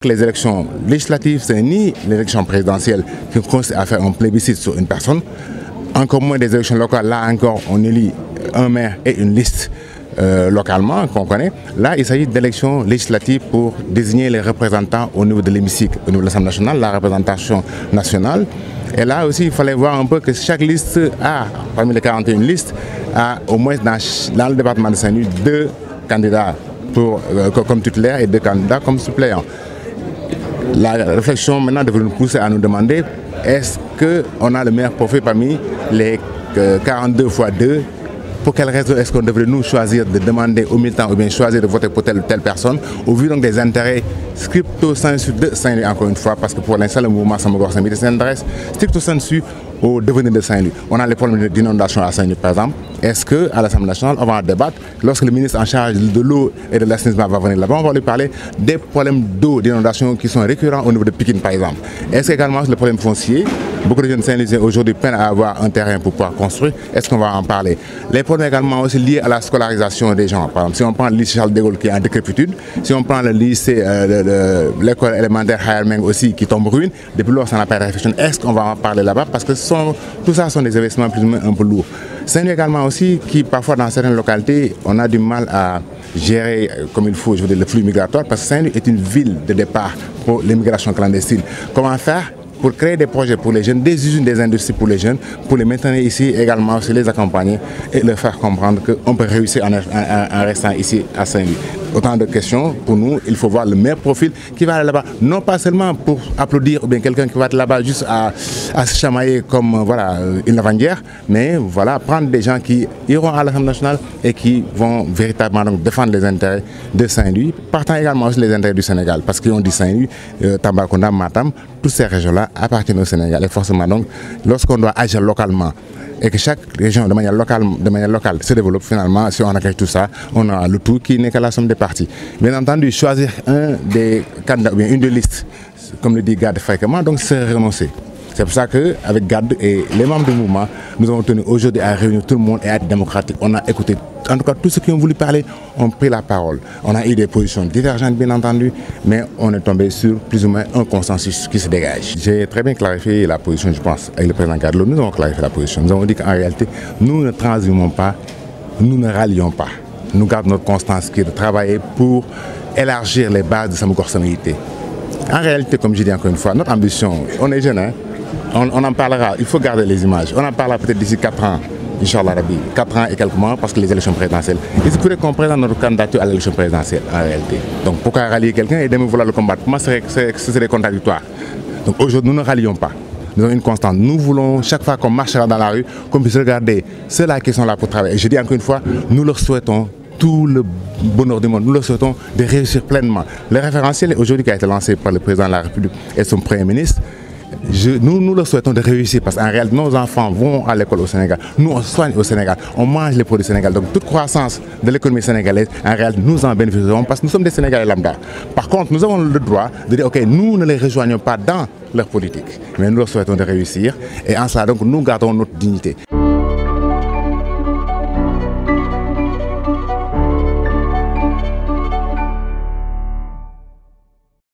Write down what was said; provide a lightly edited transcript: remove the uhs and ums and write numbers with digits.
Les élections législatives, ce n'est ni l'élection présidentielle qui consiste à faire un plébiscite sur une personne, encore moins des élections locales. Là encore, on élit un maire et une liste localement qu'on connaît. Là, il s'agit d'élections législatives pour désigner les représentants au niveau de l'hémicycle, au niveau de l'Assemblée nationale, la représentation nationale. Et là aussi, il fallait voir un peu que chaque liste a, parmi les 41 listes, a au moins dans le département de Saint-Louis 2 candidats comme titulaires et 2 candidats comme suppléants. La réflexion maintenant devrait nous pousser à nous demander est-ce qu'on a le meilleur profil parmi les 42 fois 2? Pour quelle raison est-ce qu'on devrait nous choisir de demander aux militants ou bien choisir de voter pour telle ou telle personne au vu donc des intérêts stricto sensu de Saint-Louis encore une fois, parce que pour l'instant le mouvement Sama Gox Sama Yité s'intéresse stricto sensu au devenir de Saint-Louis. On a les problèmes d'inondation à Saint-Louis par exemple. Est-ce qu'à l'Assemblée nationale on va en débattre lorsque le ministre en charge de l'eau et de l'assainissement va venir là-bas, on va lui parler des problèmes d'eau, d'inondation qui sont récurrents au niveau de Pikine par exemple. Est-ce qu'également le problème foncier? Beaucoup de jeunes Saint-Louisiens aujourd'hui peinent à avoir un terrain pour pouvoir construire. Est-ce qu'on va en parler? Les problèmes également aussi liés à la scolarisation des gens. Par exemple, si on prend le lycée Charles de Gaulle qui est en décrépitude, si on prend le lycée, l'école élémentaire Hayalmeng aussi qui tombe ruine, depuis lors ça n'a pas de réflexion. Est-ce qu'on va en parler là-bas? Parce que tout ça sont des investissements plus ou moins un peu lourds. Saint-Louis également aussi qui parfois dans certaines localités, on a du mal à gérer comme il faut, je veux dire, le flux migratoire, parce que Saint-Louis est une ville de départ pour l'immigration clandestine. Comment faire pour créer des projets pour les jeunes, des usines, des industries pour les jeunes, pour les maintenir ici également, aussi les accompagner et leur faire comprendre qu'on peut réussir en restant ici à Saint-Louis. Autant de questions, pour nous, il faut voir le meilleur profil qui va aller là-bas, non pas seulement pour applaudir ou bien quelqu'un qui va être là-bas juste à se chamailler comme voilà, une lavandière, mais voilà, prendre des gens qui iront à l'Assemblée nationale et qui vont véritablement donc défendre les intérêts de Saint-Louis, partant également aussi les intérêts du Sénégal, parce qu'on dit Saint-Louis, Tambacounda, Matam, toutes ces régions-là appartiennent au Sénégal. Et forcément donc, lorsqu'on doit agir localement et que chaque région de manière locale se développe, finalement, si on agrège tout ça, on a le tout qui n'est qu'à la somme des partis. Bien entendu, choisir un des candidats ou bien une des listes, comme le dit Gad fréquemment, donc c'est renoncer. C'est pour ça qu'avec Gad et les membres du mouvement, nous avons tenu aujourd'hui à réunir tout le monde et à être démocratique. On a écouté, en tout cas, tous ceux qui ont voulu parler ont pris la parole. On a eu des positions divergentes, bien entendu, mais on est tombé sur plus ou moins un consensus qui se dégage. J'ai très bien clarifié la position, je pense, avec le président Gadlo. Nous avons clarifié la position. Nous avons dit qu'en réalité, nous ne transhumons pas, nous ne rallions pas. Nous gardons notre constance qui est de travailler pour élargir les bases de Sama Gox Sama Yité. En réalité, comme je dis encore une fois, notre ambition, on est jeune, hein? On en parlera, il faut garder les images. On en parlera peut-être d'ici 4 ans, Inch'Allah Rabbi. 4 ans et quelques mois, parce que les élections présidentielles. Il se pourrait qu'on présente notre candidature à l'élection présidentielle, en réalité. Donc pourquoi rallier quelqu'un et demain vouloir le combattre? Pour moi, ce serait contradictoire. Donc aujourd'hui, nous ne rallions pas. Nous avons une constante. Nous voulons, chaque fois qu'on marchera dans la rue, qu'on puisse regarder ceux-là qui sont là pour travailler. Et je dis encore une fois, nous leur souhaitons tout le bonheur du monde. Nous leur souhaitons de réussir pleinement. Le référentiel aujourd'hui qui a été lancé par le président de la République et son Premier ministre, nous leur souhaitons de réussir parce qu'en réalité, nos enfants vont à l'école au Sénégal. Nous, on soigne au Sénégal. On mange les produits sénégalais. Donc, toute croissance de l'économie sénégalaise, en réalité, nous en bénéficierons parce que nous sommes des Sénégalais lambda. Par contre, nous avons le droit de dire, OK, nous ne les rejoignons pas dans leur politique. Mais nous leur souhaitons de réussir. Et en cela, donc, nous gardons notre dignité.